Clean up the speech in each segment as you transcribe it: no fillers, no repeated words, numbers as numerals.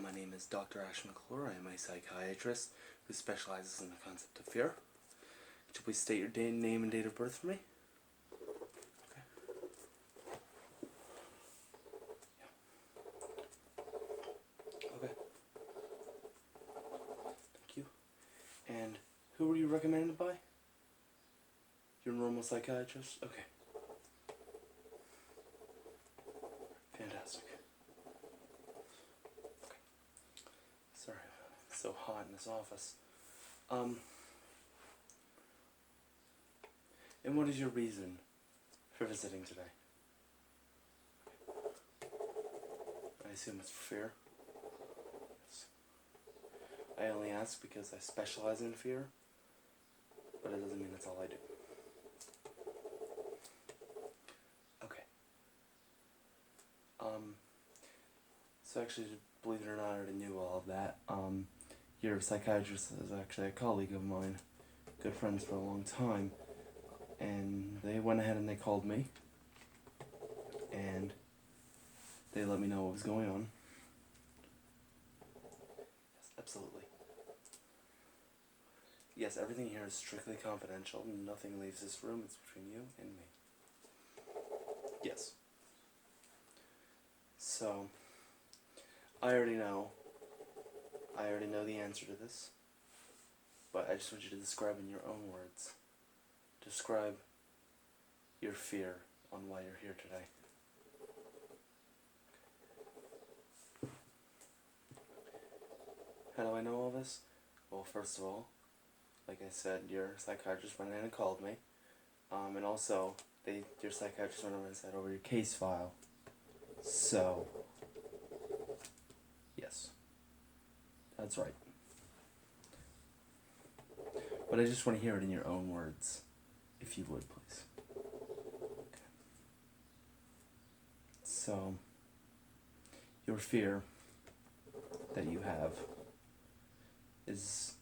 My name is Dr. Ash McClure. I am a psychiatrist who specializes in the concept of fear. Could you please state your name and date of birth for me? Okay. Yeah. Okay. Thank you. And who were you recommended by? Your normal psychiatrist? Okay. Fantastic. Okay. Sorry, it's so hot in this office. And what is your reason for visiting today? I assume it's for fear? Yes. I only ask because I specialize in fear, but it doesn't mean that's all I do. Okay. So actually, believe it or not, I already knew all of that. Your psychiatrist is actually a colleague of mine, good friends for a long time, and they went ahead and they called me, and they let me know what was going on. Yes, absolutely. Yes, everything here is strictly confidential. Nothing leaves this room. It's between you and me. Yes. So, I already know the answer to this, but I just want you to describe in your own words. Describe your fear on why you're here today. How do I know all this? Well, first of all, like I said, your psychiatrist went in and called me, and also your psychiatrist went over and said over your case file. So, yes, that's right. But I just want to hear it in your own words, if you would, please. Okay. So, your fear that you have is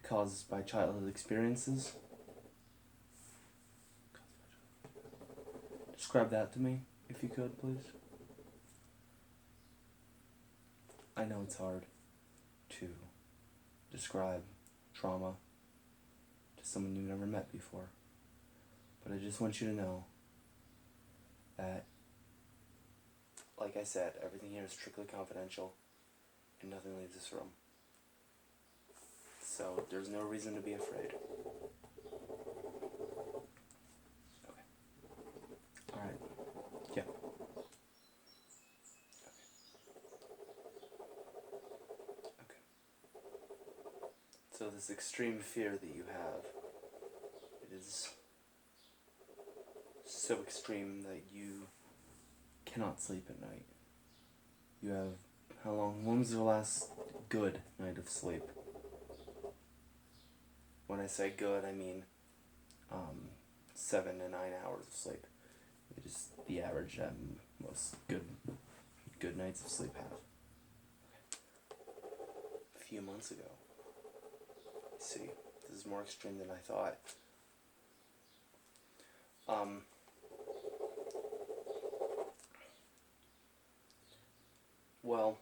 caused by childhood experiences? Describe that to me, if you could, please. I know it's hard to describe trauma to someone you've never met before, but I just want you to know that, like I said, everything here is strictly confidential and nothing leaves this room. So there's no reason to be afraid. Okay. Alright. Yeah. Okay. So this extreme fear that you have, it is so extreme that you cannot sleep at night. You have, how long? When was the last good night of sleep? When I say good, I mean 7 to 9 hours of sleep. It is the average that most good nights of sleep have. Okay. A few months ago. I see, this is more extreme than I thought. Well,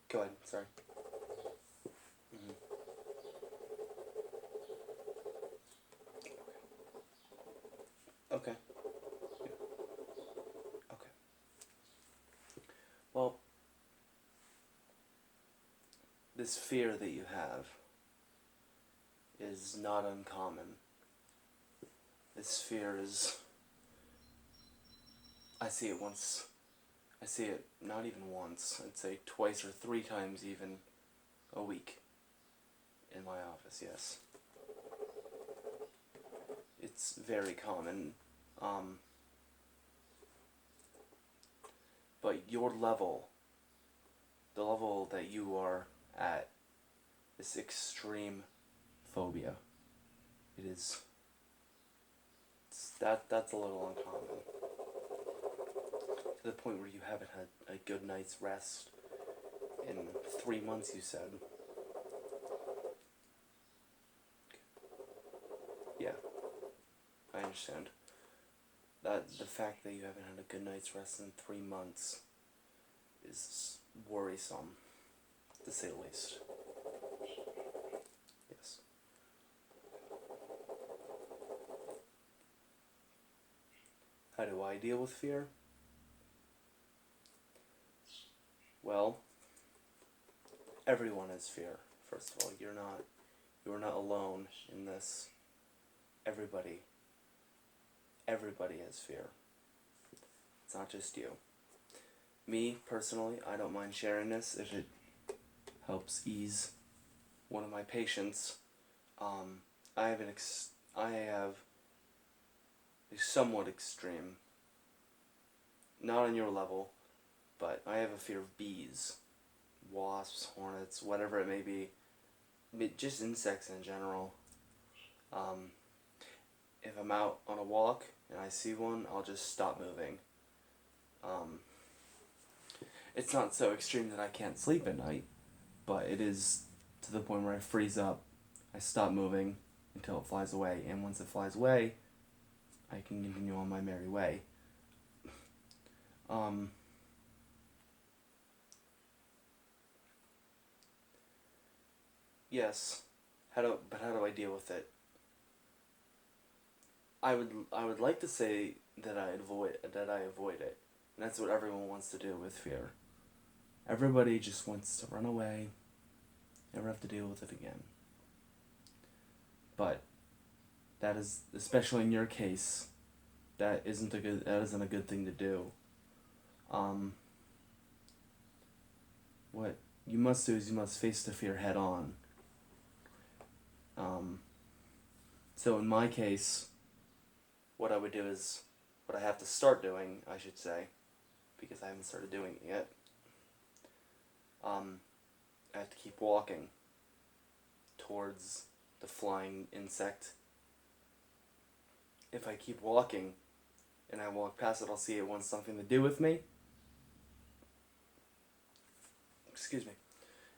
go ahead, sorry. Okay. Yeah. Okay. Well, this fear that you have is not uncommon. This fear is, I see it not even once, I'd say twice or 3 times even a week in my office, yes. It's very common. But your level, the level that you are at, this extreme phobia, that's a little uncommon. To the point where you haven't had a good night's rest in 3 months, you said. Yeah, I understand. that the fact that you haven't had a good night's rest in 3 months is worrisome, to say the least. Yes. How do I deal with fear? Well, everyone has fear. First of all, you're not alone in this. Everybody has fear. It's not just you. Me, personally, I don't mind sharing this if it helps ease one of my patients. I have a somewhat extreme, not on your level, but I have a fear of bees, wasps, hornets, whatever it may be, just insects in general. If I'm out on a walk and I see one, I'll just stop moving. It's not so extreme that I can't sleep at night, but it is to the point where I freeze up, I stop moving until it flies away, and once it flies away, I can continue on my merry way. Yes, how do I deal with it? I would like to say that I avoid it, and that's what everyone wants to do with fear. Everybody just wants to run away, never have to deal with it again. But that is, especially in your case, that isn't a good thing to do. What you must do is you must face the fear head on. So in my case, what I would do is, what I have to start doing, I should say, because I haven't started doing it yet, I have to keep walking towards the flying insect. If I keep walking and I walk past it, I'll see it wants something to do with me. Excuse me.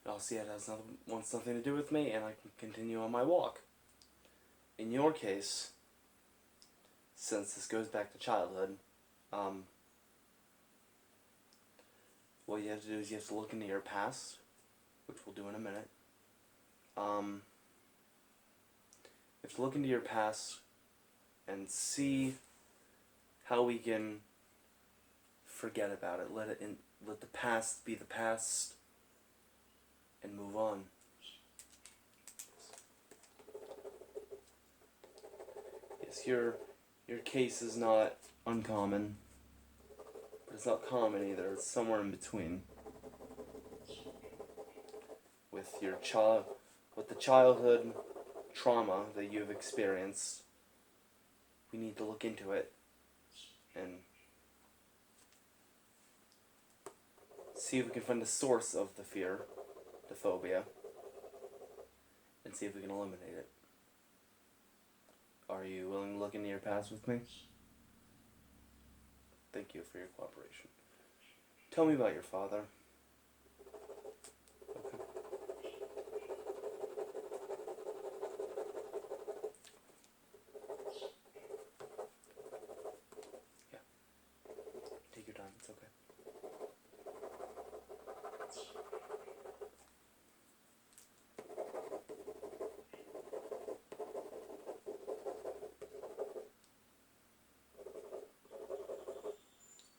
I'll see it wants something to do with me, and I can continue on my walk. In your case, since this goes back to childhood, what you have to do is you have to look into your past, which we'll do in a minute. You have to look into your past and see how we can forget about it. Let the past be the past, and move on. Yes, your case is not uncommon, but it's not common either. It's somewhere in between. With the childhood trauma that you've experienced, we need to look into it and see if we can find the source of the fear, the phobia, and see if we can eliminate it. Are you willing to look into your past with me? Thank you for your cooperation. Tell me about your father. Okay. Yeah. Take your time, it's okay.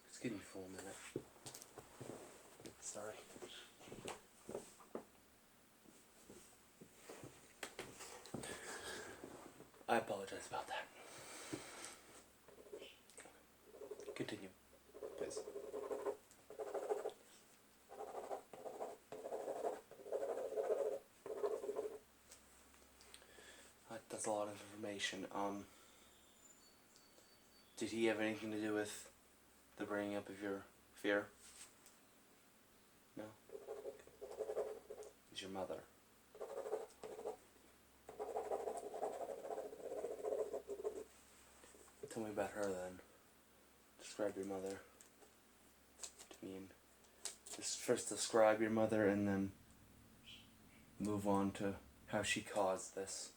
Excuse me for a minute. Sorry. I apologize about that. Continue, please. That's a lot of information. Did he have anything to do with the bringing up of your fear? No? Is your mother? Tell me about her then. Describe your mother to me. Just first describe your mother and then move on to how she caused this.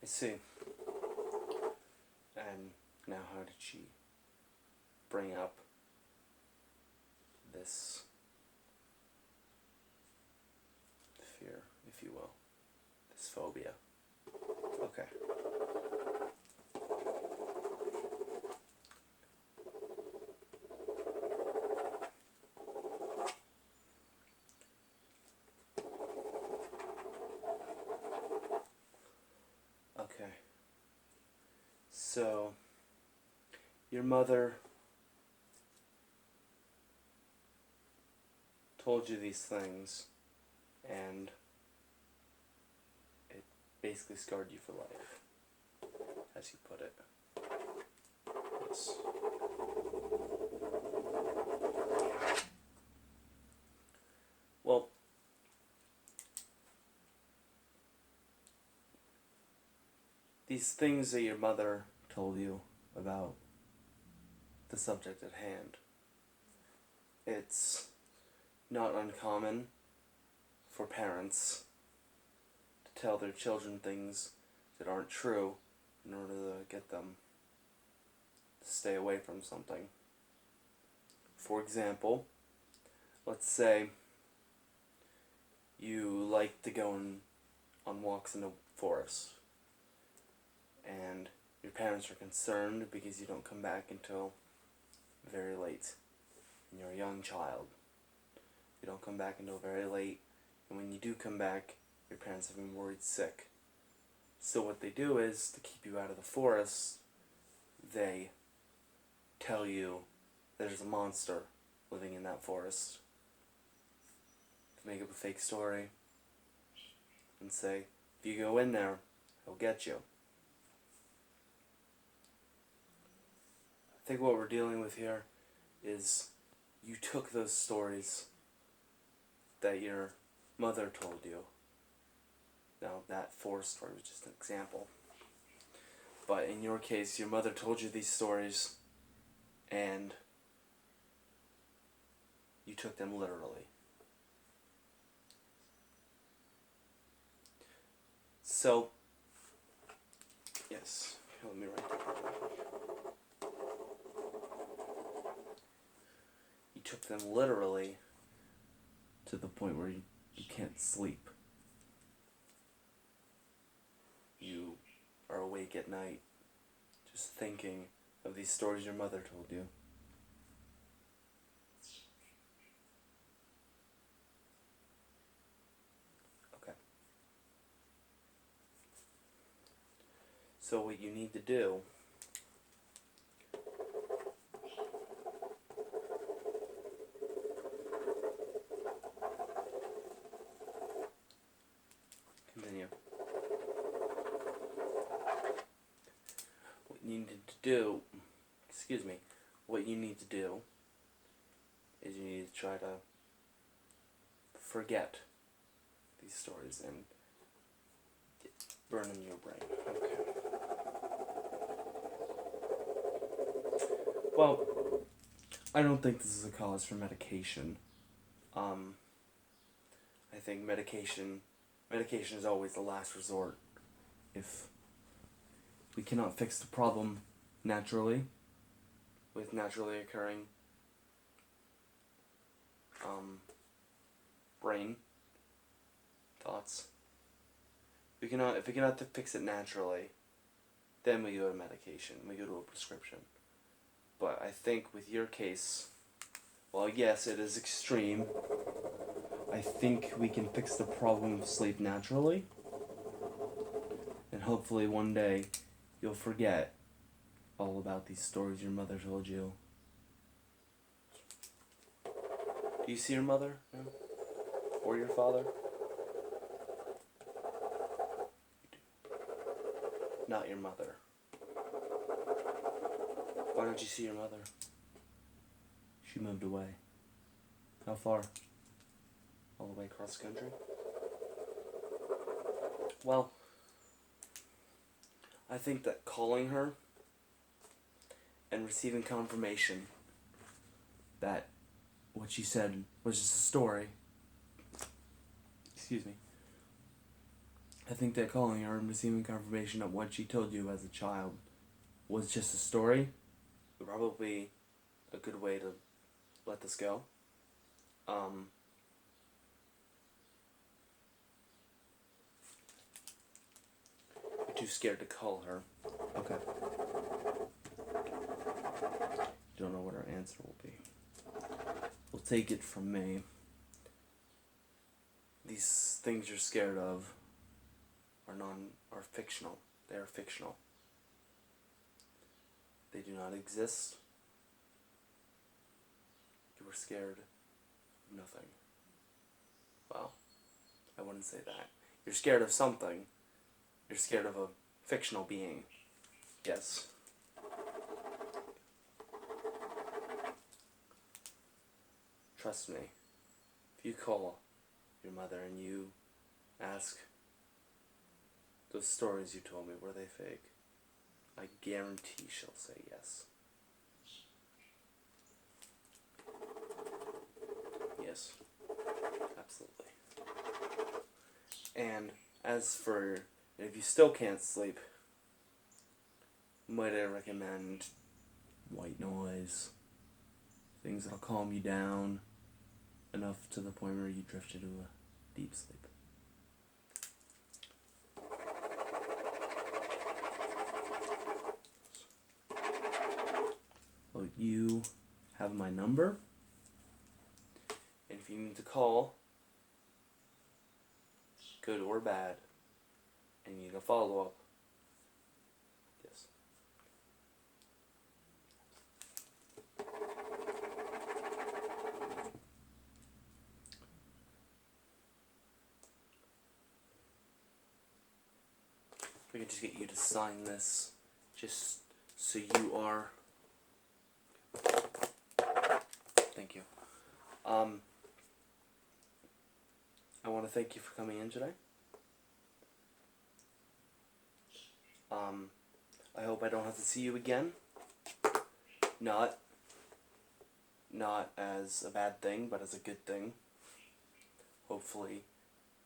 I see. And now how did she bring up this fear, if you will? This phobia? Okay. Okay. So, your mother told you these things, and it basically scarred you for life, as you put it. Yes. Well, these things that your mother told you about the subject at hand, it's not uncommon for parents to tell their children things that aren't true in order to get them to stay away from something. For example, let's say you like to go on walks in the forest, and your parents are concerned because you don't come back until very late, and you're a young child. You don't come back until very late, and when you do come back, your parents have been worried sick. So what they do is, to keep you out of the forest, they tell you there's a monster living in that forest. They make up a fake story and say, if you go in there, he'll get you. I think what we're dealing with here is you took those stories that your mother told you. Now, that forest story was just an example. But in your case, your mother told you these stories, and you took them literally. So, yes, let me write that down. You took them literally to the point where you can't sleep. You are awake at night just thinking of these stories your mother told you. Okay. So what you need to do continue. What you need to do is you need to try to forget these stories and burn them in your brain. Okay. Well, I don't think this is a cause for medication. I think medication is always the last resort. If we cannot fix the problem naturally, with naturally occurring brain thoughts, if we cannot fix it naturally, then we go to medication, we go to a prescription. But I think with your case, well, yes, it is extreme. I think we can fix the problem of sleep naturally, and hopefully one day you'll forget all about these stories your mother told you. Do you see your mother now? Or your father? Not your mother. Why don't you see your mother? She moved away. How far? All the way across the country? Well, I think that calling her and receiving confirmation that what she said was just a story, excuse me, I think that calling her and receiving confirmation that what she told you as a child was just a story would probably be a good way to let this go. You're too scared to call her. Okay. Don't know what her answer will be. We'll take it from me. These things you're scared of are fictional. They are fictional. They do not exist. You were scared of nothing. Well, I wouldn't say that. You're scared of something. You're scared of a fictional being. Yes. Trust me. If you call your mother and you ask, those stories you told me, were they fake? I guarantee she'll say yes. Yes. Absolutely. And as for if you still can't sleep, might I recommend white noise, things that'll calm you down enough to the point where you drift into a deep sleep. Well, you have my number, and if you need to call, good or bad, and you need a follow-up, yes. We can just get you to sign this, just so you are. Thank you. I want to thank you for coming in today. I hope I don't have to see you again. Not as a bad thing, but as a good thing. Hopefully,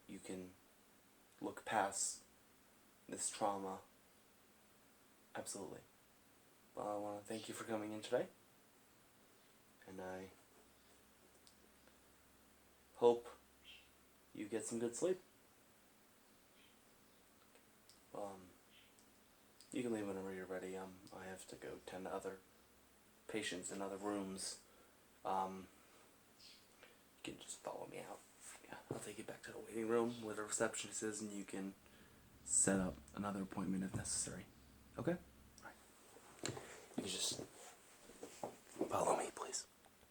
you can look past this trauma. Absolutely. Well, I want to thank you for coming in today. And I hope you get some good sleep. You can leave whenever you're ready. I have to go tend to other patients in other rooms. You can just follow me out. Yeah, I'll take you back to the waiting room where the receptionist is, and you can set up another appointment if necessary. Okay? All right. You can just follow me, please.